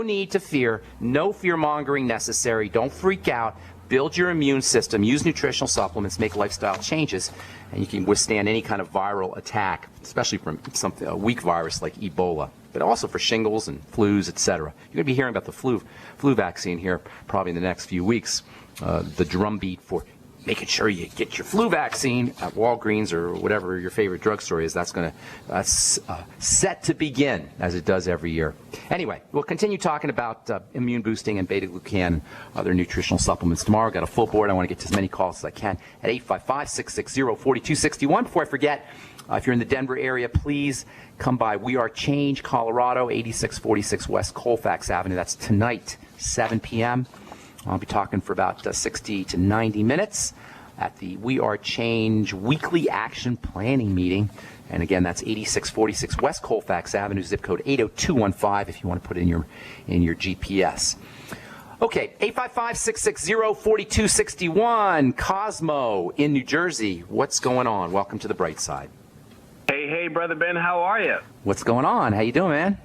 need to fear. No fear-mongering necessary. Don't freak out. Build your immune system. Use nutritional supplements. Make lifestyle changes. And you can withstand any kind of viral attack, especially from a weak virus like Ebola, but also for shingles and flus, etc. You're going to be hearing about the flu vaccine here probably in the next few weeks. The drumbeat for making sure you get your flu vaccine at Walgreens or whatever your favorite drugstore is. That's going to set to begin, as it does every year. Anyway, we'll continue talking about immune boosting and beta-glucan and other nutritional supplements tomorrow. I've got a full board. I want to get to as many calls as I can at 855-660-4261. Before I forget, if you're in the Denver area, please come by We Are Change, Colorado, 8646 West Colfax Avenue. That's tonight, 7 p.m. I'll be talking for about 60 to 90 minutes at the We Are Change Weekly Action Planning Meeting. And again, that's 8646 West Colfax Avenue, zip code 80215 if you want to put it in your GPS. Okay, 855-660-4261. Cosmo in New Jersey. What's going on? Welcome to the bright side. Hey, Brother Ben. How are you? What's going on? How you doing, man?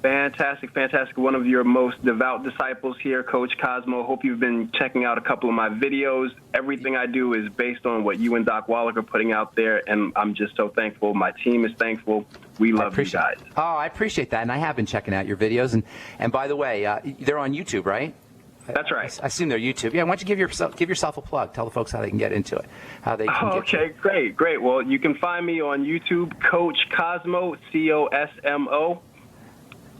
Fantastic. One of your most devout disciples here, Coach Cosmo. Hope you've been checking out a couple of my videos. Everything I do is based on what you and Doc Wallach are putting out there, and I'm just so thankful. My team is thankful. We love you guys. Oh, I appreciate that, and I have been checking out your videos. And by the way, they're on YouTube, right? That's right. I assume they're YouTube. Yeah, why don't you give yourself a plug? Tell the folks how they can get into it, how they can get Okay, great. Well, you can find me on YouTube, Coach Cosmo, Cosmo.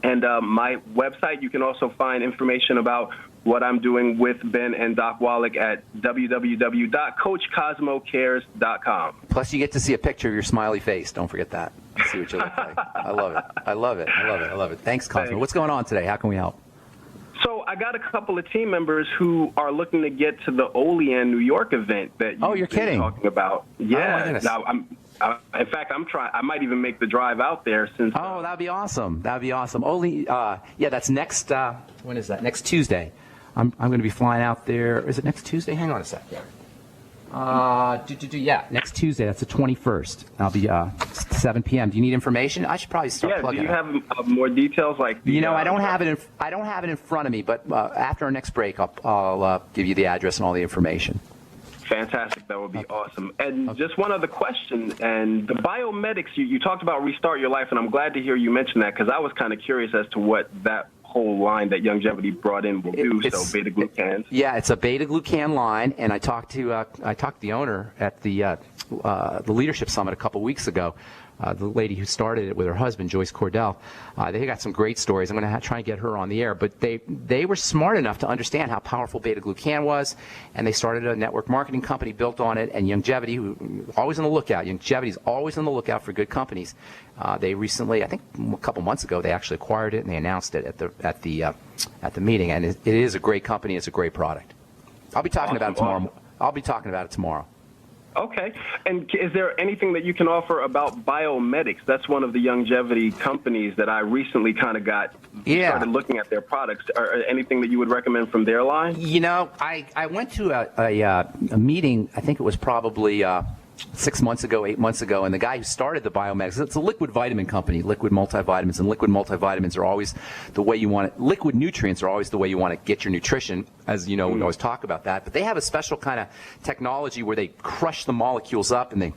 And my website, you can also find information about what I'm doing with Ben and Doc Wallach at www.coachcosmocares.com. Plus, you get to see a picture of your smiley face. Don't forget that. See what you look like. I love it. Thanks, Cosmo. Thanks. What's going on today? How can we help? So I got a couple of team members who are looking to get to the Olean, New York event that you're kidding. Talking about. Yeah. Oh, my now, in fact, I'm trying. I might even make the drive out there since. Oh, that'd be awesome. Only, that's next. When is that? Next Tuesday. I'm going to be flying out there. Is it next Tuesday? Hang on a sec. Yeah, next Tuesday. That's the 21st. I'll be 7 p.m. Do you need information? I should probably start plugging. Do you have more details? I don't have it. I don't have it in front of me. But after our next break, I'll give you the address and all the information. Fantastic. That would be awesome. And just one other question. And the biomedics, you talked about Restart Your Life, and I'm glad to hear you mention that because I was kind of curious as to what that whole line that Longevity brought in will do. So beta-glucans. Yeah, it's a beta-glucan line, and I talked to the owner at the Leadership Summit a couple weeks ago. The lady who started it with her husband, Joyce Cordell. They got some great stories. I'm going to try and get her on the air. But they were smart enough to understand how powerful beta-glucan was, and they started a network marketing company built on it. And Longevity, who always on the lookout. Longevity's always on the lookout for good companies. They recently, I think a couple months ago, they actually acquired it and they announced it at the meeting. And it is a great company. It's a great product. I'll be talking about it tomorrow. I'll be talking about it tomorrow. Okay. And is there anything that you can offer about biomedics? That's one of the Longevity companies that I recently kind of started looking at their products. Or anything that you would recommend from their line? I went to a meeting, I think it was probably 6 months ago, 8 months ago, and the guy who started the biomedics, it's a liquid vitamin company, liquid multivitamins, and liquid multivitamins are always the way you want it. Liquid nutrients are always the way you want to get your nutrition, as you know, we always talk about that. But they have a special kind of technology where they crush the molecules up, and they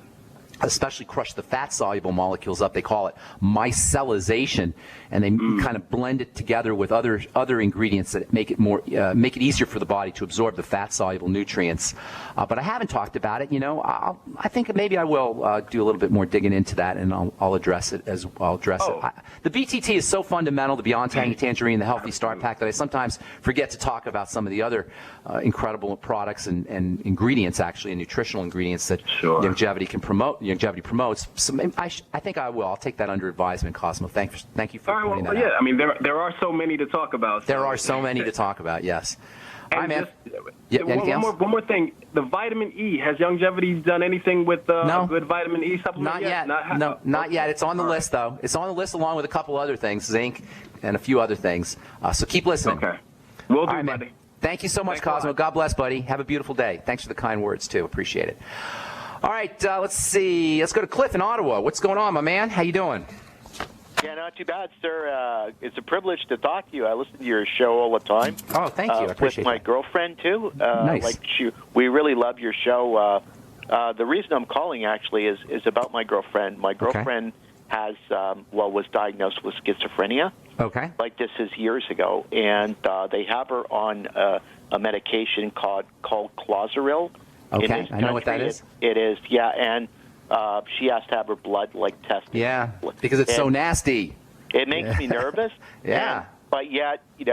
especially crush the fat-soluble molecules up. They call it micellization, and they kind of blend it together with other ingredients that make it make it easier for the body to absorb the fat-soluble nutrients. But I haven't talked about it. I think maybe I will do a little bit more digging into that, and I'll address it it. The BTT is so fundamental, the Beyond Tangy Tangerine, the Healthy Start Pack, that I sometimes forget to talk about some of the other incredible products and ingredients, actually, and nutritional ingredients that Longevity can promote. Longevity promotes. So I think I will. I'll take that under advisement, Cosmo. Thank you for pointing that out. Yeah, I mean, there are so many to talk about. There are so many to talk about, yes. And one more thing. The vitamin E. Has Longevity done anything with a good vitamin E supplement? Not yet. Not yet. It's on the list, though. It's on the list along with a couple other things, zinc and a few other things. So keep listening. Okay. Will do, buddy. Thank you so much, Cosmo. God bless, buddy. Have a beautiful day. Thanks for the kind words, too. Appreciate it. All right, let's see. Let's go to Cliff in Ottawa. What's going on, my man? How you doing? Yeah, not too bad, sir. It's a privilege to talk to you. I listen to your show all the time. Oh, thank you. I appreciate with my that. girlfriend, too. Nice. We really love your show. The reason I'm calling, actually, is about my girlfriend. My girlfriend was diagnosed with schizophrenia. Okay. Like this is years ago, and they have her on a medication called Clozaril. Okay, I know what that is. It is, yeah, and she has to have her blood tested. Yeah, because it's so nasty. It makes me nervous. Yeah. But yet, it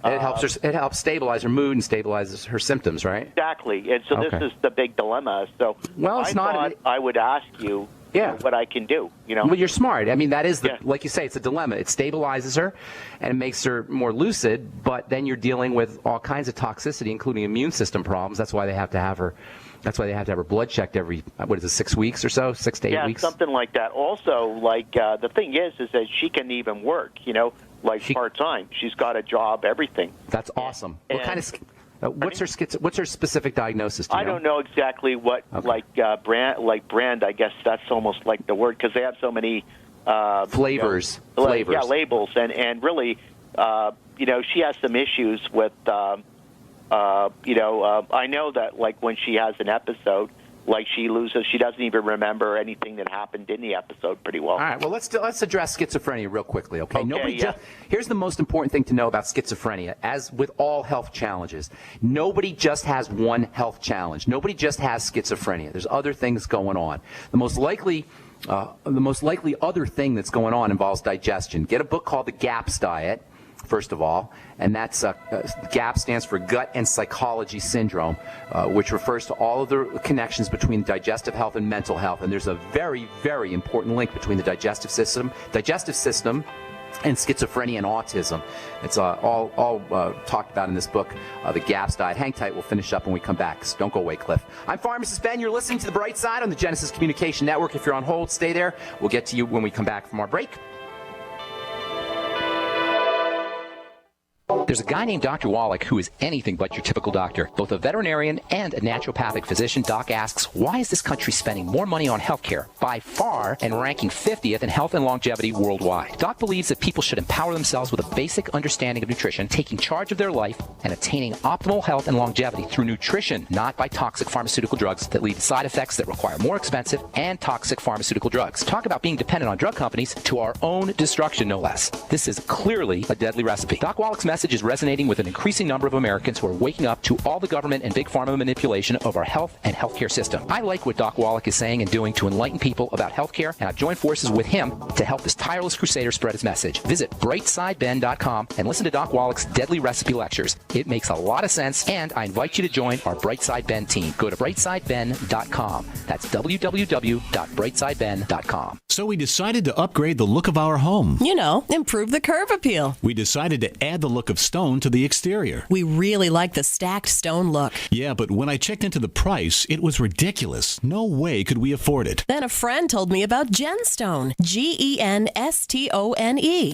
helps her. It helps stabilize her mood and stabilizes her symptoms, right? Exactly. And so this is the big dilemma. So I thought I would ask you. Yeah. What I can do, Well, you're smart. I mean, that is like you say, it's a dilemma. It stabilizes her, and it makes her more lucid. But then you're dealing with all kinds of toxicity, including immune system problems. That's why they have to have her. That's why they have to have her blood checked every 6 weeks or so, 6 to 8 weeks. Yeah, something like that. Also, the thing is that she can even work. Part time. She's got a job, everything. That's awesome. What kind of? What's her specific diagnosis? I don't know exactly what brand. I guess that's almost like the word because they have so many flavors. Yeah, labels and really, she has some issues with. I know that when she has an episode. She doesn't even remember anything that happened in the episode pretty well. All right, well, let's address schizophrenia real quickly, okay? Okay, Here's the most important thing to know about schizophrenia. As with all health challenges, nobody just has one health challenge. Nobody just has schizophrenia. There's other things going on. The most likely other thing that's going on involves digestion. Get a book called The GAPS Diet. First of all, and that's GAP stands for Gut and Psychology Syndrome, which refers to all of the connections between digestive health and mental health. And there's a very, very important link between the digestive system, and schizophrenia and autism. It's all talked about in this book, The GAPS Diet. Hang tight. We'll finish up when we come back. So don't go away, Cliff. I'm Pharmacist Ben. You're listening to The Bright Side on the Genesis Communication Network. If you're on hold, stay there. We'll get to you when we come back from our break. There's a guy named Dr. Wallach who is anything but your typical doctor. Both a veterinarian and a naturopathic physician, Doc asks, why is this country spending more money on healthcare by far and ranking 50th in health and longevity worldwide? Doc believes that people should empower themselves with a basic understanding of nutrition, taking charge of their life, and attaining optimal health and longevity through nutrition, not by toxic pharmaceutical drugs that lead to side effects that require more expensive and toxic pharmaceutical drugs. Talk about being dependent on drug companies to our own destruction, no less. This is clearly a deadly recipe. Doc Wallach's message is resonating with an increasing number of Americans who are waking up to all the government and big pharma manipulation of our health and healthcare system. I like what Doc Wallach is saying and doing to enlighten people about healthcare, and I've joined forces with him to help this tireless crusader spread his message. Visit brightsideben.com and listen to Doc Wallach's deadly recipe lectures. It makes a lot of sense, and I invite you to join our Brightside Ben team. Go to brightsideben.com. That's www.brightsideben.com. So we decided to upgrade the look of our home. Improve the curb appeal. We decided to add the look of stone to the exterior. We really like the stacked stone look. Yeah, but when I checked into the price, it was ridiculous. No way could we afford it. Then a friend told me about Genstone. Genstone.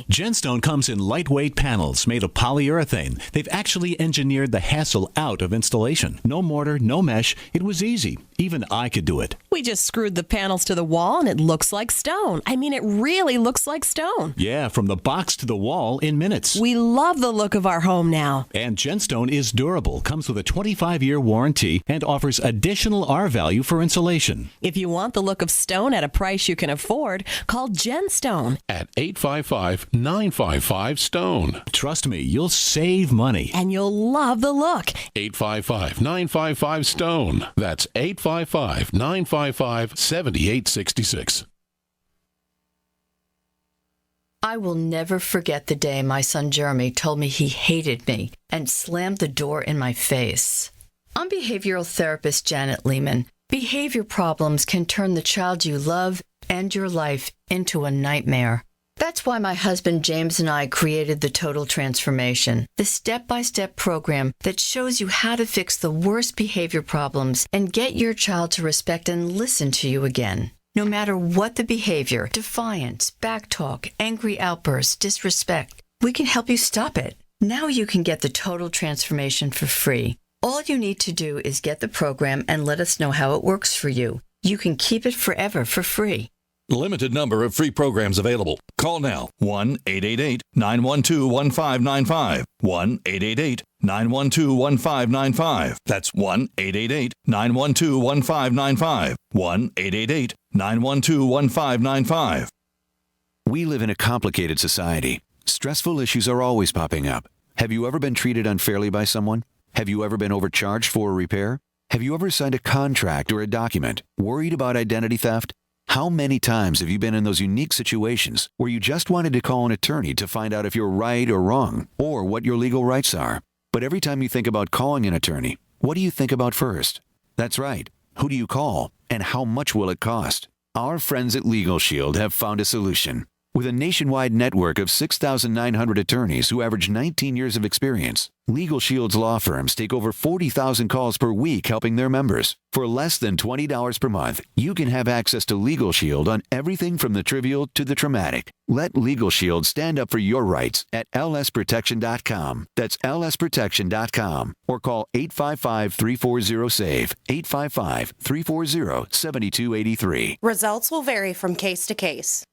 Genstone comes in lightweight panels made of polyurethane. They've actually engineered the hassle out of installation. No mortar, no mesh. It was easy. Even I could do it. We just screwed the panels to the wall and it looks like stone. I mean, it really looks like stone. Yeah, from the box to the wall in minutes. We love the look of our home now. And Genstone is durable, comes with a 25-year warranty, and offers additional R value for insulation. If you want the look of stone at a price you can afford, call Genstone at 855-955-STONE. Trust me, you'll save money. And you'll love the look. 855-955-STONE. That's 855-955-7866. I will never forget the day my son Jeremy told me he hated me and slammed the door in my face. I'm behavioral therapist Janet Lehman. Behavior problems can turn the child you love and your life into a nightmare. That's why my husband James and I created the Total Transformation, the step-by-step program that shows you how to fix the worst behavior problems and get your child to respect and listen to you again. No matter what the behavior, defiance, backtalk, angry outbursts, disrespect, we can help you stop it. Now you can get the Total Transformation for free. All you need to do is get the program and let us know how it works for you. You can keep it forever for free. Limited number of free programs available. Call now. 1-888-912-1595. 1-888-912-1595. That's 1-888-912-1595. 1-888-912-1595. We live in a complicated society. Stressful issues are always popping up. Have you ever been treated unfairly by someone? Have you ever been overcharged for a repair? Have you ever signed a contract or a document worried about identity theft? How many times have you been in those unique situations where you just wanted to call an attorney to find out if you're right or wrong, or what your legal rights are? But every time you think about calling an attorney, what do you think about first? That's right. Who do you call, and how much will it cost? Our friends at Legal Shield have found a solution. With a nationwide network of 6,900 attorneys who average 19 years of experience, Legal Shield's law firms take over 40,000 calls per week helping their members. For less than $20 per month, you can have access to Legal Shield on everything from the trivial to the traumatic. Let Legal Shield stand up for your rights at lsprotection.com. That's lsprotection.com. Or call 855-340-SAVE, 855-340-7283. Results will vary from case to case.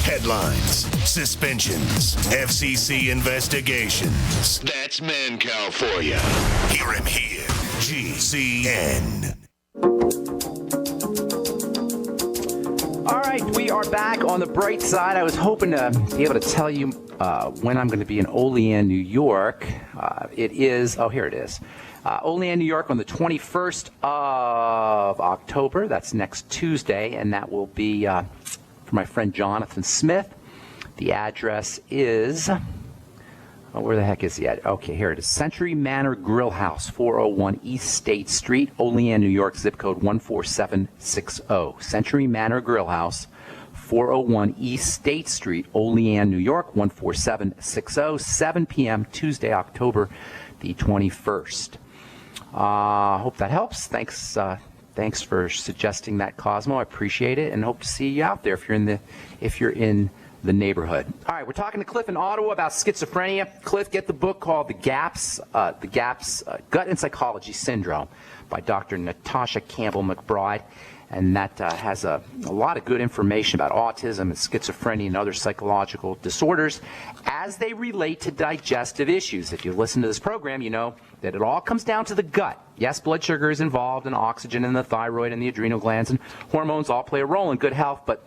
Headlines, suspensions, FCC investigations. That's Mancow for you. Hear him here. GCN. All right, we are back on the bright side. I was hoping to be able to tell you when I'm going to be in Olean, New York. It is, here it is. Olean, New York on the 21st of October. That's next Tuesday, and that will be for my friend Jonathan Smith. The address is, where the heck is he at? Okay, here it is. Century Manor Grill House, 401 East State Street, Olean, New York, zip code 14760. Century Manor Grill House, 401 East State Street, Olean, New York, 14760, 7 p.m. Tuesday, October the 21st. Hope that helps. Thanks for suggesting that, Cosmo. I appreciate it, and hope to see you out there if you're in the neighborhood. All right, we're talking to Cliff in Ottawa about schizophrenia. Cliff, get the book called The Gaps, Gut and Psychology Syndrome by Dr. Natasha Campbell McBride. And that has a lot of good information about autism and schizophrenia and other psychological disorders as they relate to digestive issues. If you listen to this program, you know that it all comes down to the gut. Yes, blood sugar is involved, and oxygen and the thyroid and the adrenal glands and hormones all play a role in good health, but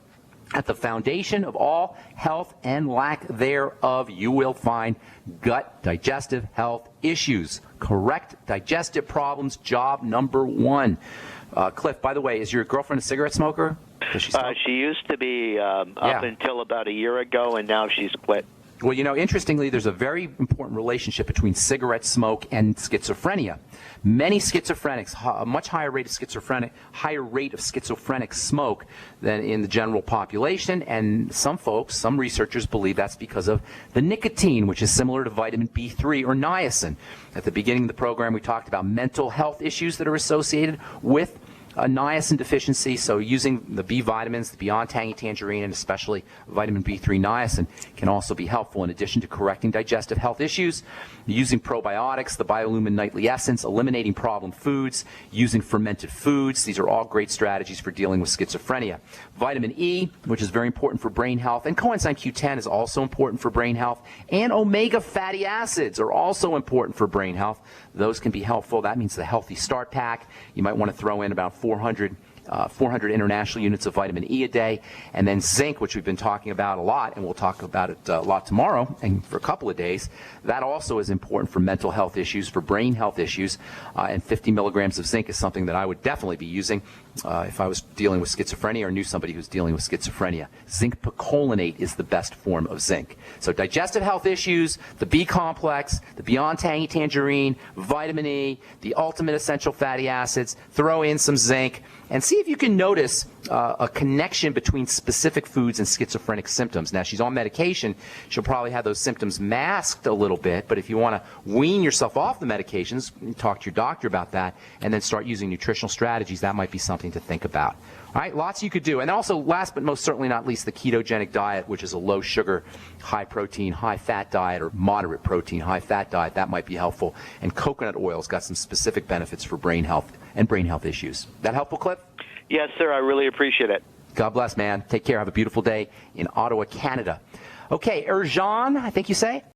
at the foundation of all health and lack thereof, you will find gut digestive health issues. Correct digestive problems, job number one. Cliff, by the way, is your girlfriend a cigarette smoker? She used to be up until about a year ago, and now she's quit. Well, you know, interestingly, there's a very important relationship between cigarette smoke and schizophrenia. Many schizophrenics, a much higher rate of schizophrenic smoke than in the general population, and some researchers believe that's because of the nicotine, which is similar to vitamin B3 or niacin. At the beginning of the program, we talked about mental health issues that are associated with niacin deficiency, so using the B vitamins, the Beyond Tangy Tangerine, and especially vitamin B3 niacin can also be helpful in addition to correcting digestive health issues. Using probiotics, the Biolumin Nightly Essence, eliminating problem foods, using fermented foods. These are all great strategies for dealing with schizophrenia. Vitamin E, which is very important for brain health, and coenzyme Q10 is also important for brain health, and omega fatty acids are also important for brain health. Those can be helpful. That means the Healthy Start Pack. You might want to throw in about 400 international units of vitamin E a day, and then zinc, which we've been talking about a lot, and we'll talk about it a lot tomorrow and for a couple of days. That also is important for mental health issues, for brain health issues, and 50 milligrams of zinc is something that I would definitely be using if I was dealing with schizophrenia or knew somebody who's dealing with schizophrenia. Zinc picolinate is the best form of zinc. So digestive health issues, the B complex, the Beyond Tangy Tangerine, vitamin E, the ultimate essential fatty acids, throw in some zinc, and see if you can notice a connection between specific foods and schizophrenic symptoms. Now, she's on medication. She'll probably have those symptoms masked a little bit, but if you want to wean yourself off the medications, talk to your doctor about that, and then start using nutritional strategies, that might be something to think about. All right, lots you could do. And also, last but most certainly not least, the ketogenic diet, which is a low sugar, high protein, high fat diet, or moderate protein, high fat diet. That might be helpful. And coconut oil's got some specific benefits for brain health and brain health issues. That helpful, Cliff? Yes, sir. I really appreciate it. God bless, man. Take care. Have a beautiful day in Ottawa, Canada. Okay, Erjan, I think you say?